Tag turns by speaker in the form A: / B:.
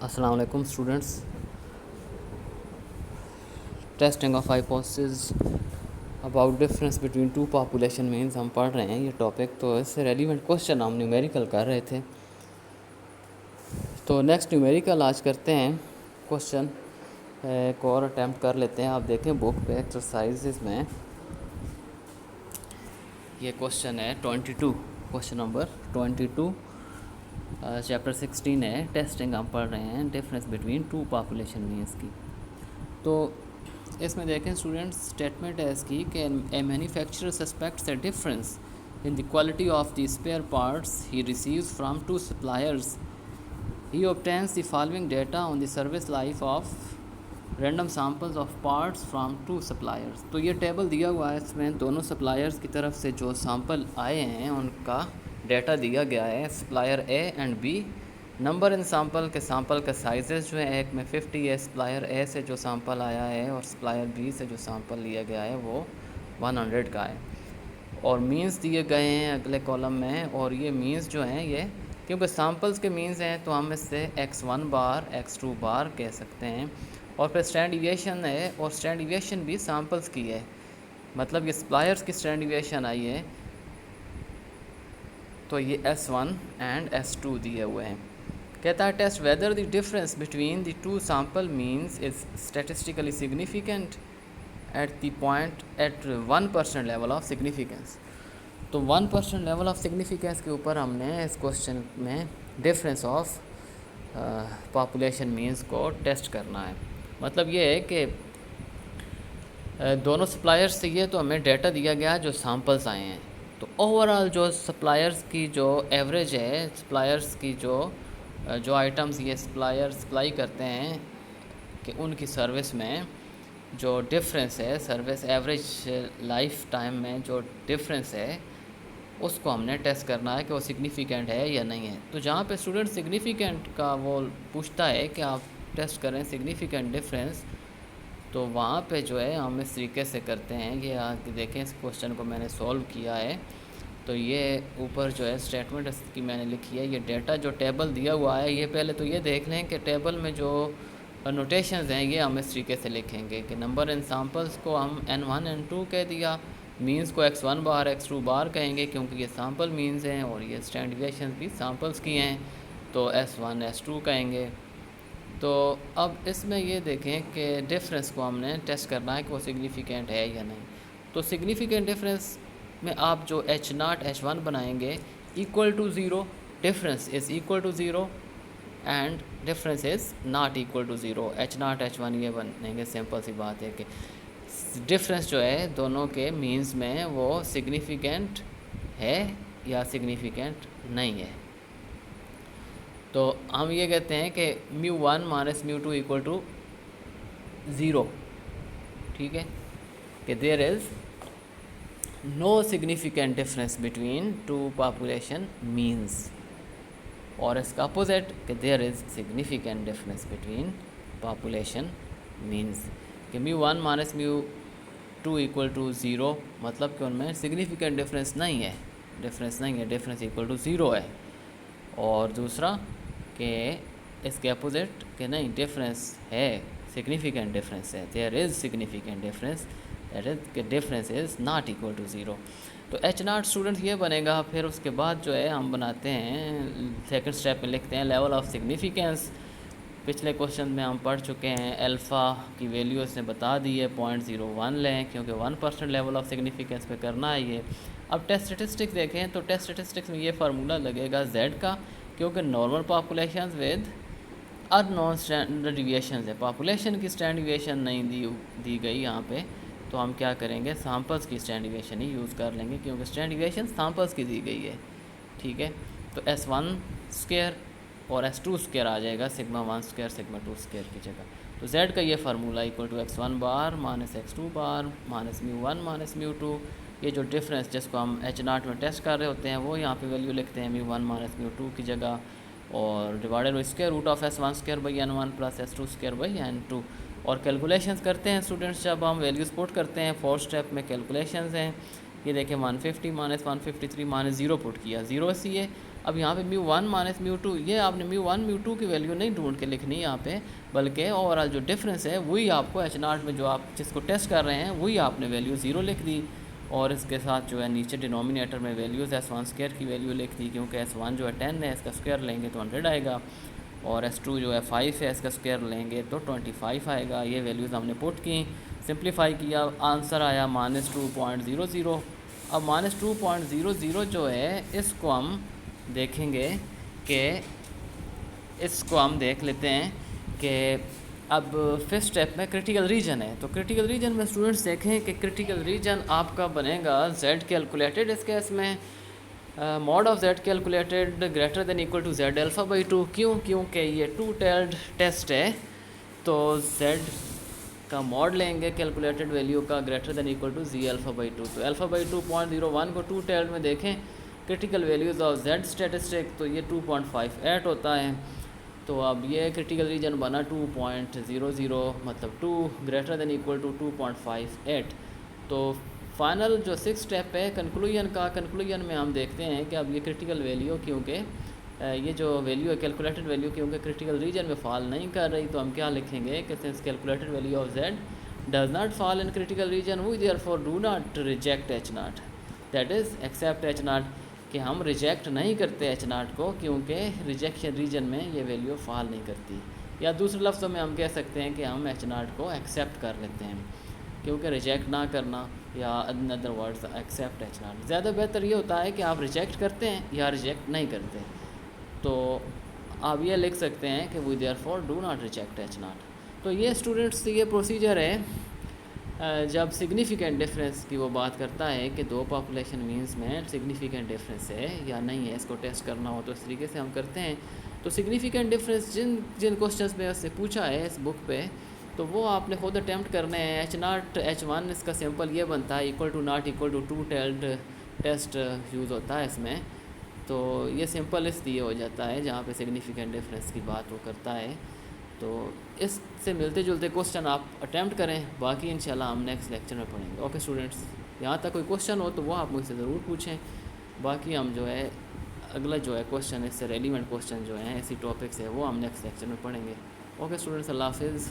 A: अस्सलाम वालेकुम students. Testing of hypothesis about difference between two population means हम पढ़ रहे हैं ये टॉपिक। तो इससे रेलिवेंट क्वेश्चन हम न्यूमेरिकल कर रहे थे। तो नेक्स्ट न्यूमेरिकल आज करते हैं। क्वेश्चन एक और अटैम्प्ट कर लेते हैं। आप देखें बुक पे एक्सरसाइजेज में ये क्वेश्चन है 22, क्वेश्चन नंबर 22, चैप्टर 16 है। टेस्टिंग हम पढ़ रहे हैं difference between two population means की। तो इसमें देखें स्टूडेंट्स, स्टेटमेंट है इसकी कि a manufacturer suspects a difference in the quality of the spare parts he receives from two suppliers. He obtains the following data on the service life of random samples of parts from two suppliers. तो ये table दिया हुआ है, इसमें दोनों suppliers की तरफ से जो सैम्पल आए हैं उनका डेटा दिया गया है, supplier A and B. Number in sample के साइजेस जो है, एक में 50 है सप्लायर ए से जो सैम्पल आया है, और सप्लायर बी से जो सैम्पल लिया गया है वो 100 का है। और मीन्स दिए गए हैं अगले कॉलम में, और ये मीन्स जो हैं ये क्योंकि सैम्पल्स के मीन्स हैं तो हम इससे x1 बार x2 बार कह सकते हैं। और फिर स्टैंड डिविएशन है, और स्टैंड डिविएशन भी सैम्पल्स की है, मतलब ये सप्लायर्स की स्टैंड डिविएशन आई है। तो ये S1 एंड S2 दिए हुए हैं। कहता है test whether the difference between the two sample means is statistically significant at the point at 1% level of significance. तो 1% लेवल ऑफ सिग्निफिकेंस के ऊपर हमने इस क्वेश्चन में डिफरेंस ऑफ पॉपुलेशन मीन्स को टेस्ट करना है। मतलब ये है कि दोनों सप्लायर्स से ये तो हमें डेटा दिया गया जो सैम्पल्स आए हैं। तो ओवरऑल जो सप्लायर्स की जो एवरेज है, सप्लायर्स की जो आइटम्स ये सप्लायर सप्लाई करते हैं कि उनकी सर्विस में जो डिफरेंस है, सर्विस एवरेज लाइफ टाइम में जो डिफरेंस है, उसको हमने टेस्ट करना है कि वो सिग्निफिकेंट है या नहीं है। तो जहाँ पे स्टूडेंट सिग्निफिकेंट का वो पूछता है कि आप टेस्ट करें सिग्निफिकेंट डिफरेंस, तो वहाँ पे जो है हम इस तरीके से करते हैं। ये आगे देखें, इस क्वेश्चन को मैंने सॉल्व किया है। तो ये ऊपर जो है स्टेटमेंट इसकी मैंने लिखी है। ये डेटा जो टेबल दिया हुआ है, ये पहले तो ये देख लें कि टेबल में जो नोटेशंस हैं ये हम इस तरीके से लिखेंगे कि नंबर इन सैम्पल्स को हम N1 N2 कह दिया, मीन्स को x1 बार x2 बार कहेंगे क्योंकि ये सैम्पल मीन्स हैं, और ये स्टैंड डिविएशंस भी सैम्पल्स की हैं, तो S1 S2 कहेंगे। तो अब इसमें ये देखें कि डिफरेंस को हमने टेस्ट करना है कि वो सिग्निफिकेंट है या नहीं। तो सिग्निफिकेंट डिफरेंस में आप जो H0 H1 बनाएंगे equal to zero, difference is equal to zero and difference is not equal to zero. H0 H1 ये बनेंगे। सिंपल सी बात है कि डिफरेंस जो है दोनों के मीन्स में वो सिग्निफिकेंट है या सिग्निफिकेंट नहीं है। तो हम ये कहते हैं कि μ1 माइनस μ2 इक्वल टू ज़ीरो। ठीक है, कि there is no significant difference between two population means, और इसका अपोजिट कि there is significant difference between population means. कि μ1 माइनस μ2 इक्वल टू ज़ीरो, मतलब कि उनमें सिग्निफिकेंट डिफरेंस नहीं है, डिफरेंस इक्वल टू ज़ीरो है। और दूसरा कि इसके अपोजिट कि नहीं, डिफरेंस है, सिग्निफिकेंट डिफरेंस है, there is significant difference, that is कि difference is not equal to zero. तो H0 स्टूडेंट ये बनेगा। फिर उसके बाद जो है हम बनाते हैं सेकंड स्टेप में लिखते हैं लेवल ऑफ सिग्निफिकेंस। पिछले क्वेश्चन में हम पढ़ चुके हैं अल्फ़ा की वैल्यू इसने बता दी है 0.01 लें, क्योंकि 1% लेवल ऑफ सिग्निफिकेंस पे करना है ये। अब टेस्ट स्टेटिस्टिक्स देखें तो टेस्ट स्टेटिस्टिक्स में ये फार्मूला लगेगा Z का, क्योंकि normal population with unknown standard deviation है। पॉपुलेशन की स्टैंड डिविएशन नहीं दी गई यहाँ पे, तो हम क्या करेंगे, सैम्पल्स की स्टैंड डिविएशन ही यूज़ कर लेंगे, क्योंकि स्टैंड डिविएशन सैम्पल्स की दी गई है। ठीक है, तो S1 स्क्वायर और S2 स्क्वायर आ जाएगा, सिग्मा 1 स्क्वायर सिग्मा 2 स्क्वायर की जगह। तो Z का ये formula equal to x1 bar minus x2 bar minus μ1 minus μ2। ये जो डिफरेंस जिसको हम H0 में टेस्ट कर रहे होते हैं वो यहाँ पे वैल्यू लिखते हैं μ1 माइनस μ2 की जगह, और divided by square root of S1 square by N1 plus S2 square by N2। और कैलकुलेशंस करते हैं स्टूडेंट्स, जब हम वैल्यूज़ पुट करते हैं फोर्थ स्टेप में कैलकुलेशंस हैं। ये देखें 150 माइनस 153 माइनस ज़ीरो पुट किया, ज़ीरो सी है, अब यहाँ पे μ1 माइनस μ2, ये आपने μ1 μ2 की वैल्यू नहीं ढूंढ के लिखनी है यहाँ पे, बल्कि ओवरऑल जो डिफरेंस है वही आपको H0 में जो आप जिसको टेस्ट कर रहे हैं वही आपने वैल्यू 0 लिख दी, और इसके साथ जो है नीचे डिनोमिनेटर में वैल्यूज़ S1 स्क्वायर की वैल्यू लिख दी, क्योंकि S1 जो है 10 है, इसका स्क्वायर लेंगे तो 100 आएगा, और S2 जो है 5 है, इसका स्क्वायर लेंगे तो 25 आएगा। ये वैल्यूज़ हमने पुट की, सिंप्लीफाई किया, आंसर आया -2.00। अब -2.00 जो है इसको हम देखेंगे कि इसको हम देख लेते हैं कि अब फिफ्थ स्टेप में क्रिटिकल रीजन है। तो क्रिटिकल रीजन में स्टूडेंट्स देखें कि क्रिटिकल रीजन आपका बनेगा Z कैलकुलेटेड, इस केस में mod of Z calculated greater than equal to Z alpha by 2। क्यों? क्योंकि ये टू टेल्ड टेस्ट है, तो Z का मॉड लेंगे कैलकुलेटेड वैल्यू का greater than equal to Z alpha by 2। तो अल्फ़ा बाई 2.01 को टू टेल्ड में देखें critical values of Z statistic, तो ये 2.58 होता है। तो अब ये क्रिटिकल रीजन बना 2.00, मतलब 2 ग्रेटर देन इक्वल टू 2.58। तो फाइनल जो सिक्स स्टेप है कंक्लूजन का, कंक्लूजन में हम देखते हैं कि अब ये क्रिटिकल वैल्यू, क्योंकि ये जो वैल्यू है कैलकुलेटेड वैल्यू क्योंकि क्रिटिकल रीजन में फॉल नहीं कर रही, तो हम क्या लिखेंगे कि since calculated value of Z does not fall in critical region we therefore do not reject H0, that is accept H0, कि हम रिजेक्ट नहीं करते H0 को, क्योंकि रिजेक्शन रीजन में ये वैल्यू फॉल नहीं करती। या दूसरे लफ्ज़ों में हम कह सकते हैं कि हम H0 को एक्सेप्ट कर लेते हैं, क्योंकि रिजेक्ट ना करना, या अदर वर्ड्स एक्सेप्ट H0। ज़्यादा बेहतर ये होता है कि आप रिजेक्ट करते हैं या रिजेक्ट नहीं करते। तो आप ये लिख सकते हैं कि we therefore do not reject H0। तो ये स्टूडेंट्स ये प्रोसीजर है जब सिग्निफिकेंट डिफरेंस की वो बात करता है कि दो पॉपुलेशन मीन्स में सिग्निफिकेंट डिफरेंस है या नहीं है, इसको टेस्ट करना हो तो इस तरीके से हम करते हैं। तो सिग्निफिकेंट डिफरेंस जिन जिन क्वेश्चंस में उससे पूछा है इस बुक पे, तो वो आपने खुद अटैम्प्ट करने हैं। H0 H1 इसका सिंपल ये बनता है equal to not equal to two tailed test use होता है इसमें। तो ये सिंपल इसलिए हो जाता है जहाँ पे सिग्निफिकेंट डिफरेंस की बात वो करता है। तो इससे मिलते जुलते क्वेश्चन आप अटैम्प्ट करें, बाकी इंशाल्लाह हम नेक्स्ट लेक्चर में पढ़ेंगे। ओके स्टूडेंट्स, यहाँ तक कोई क्वेश्चन हो तो वो आप मुझसे ज़रूर पूछें, बाकी हम जो है अगला जो है क्वेश्चन इससे रेलिवेंट क्वेश्चन जो हैं ऐसी टॉपिक्स है वो हम नेक्स्ट लेक्चर में पढ़ेंगे। ओके स्टूडेंट्स, अल्लाह हाफिज़।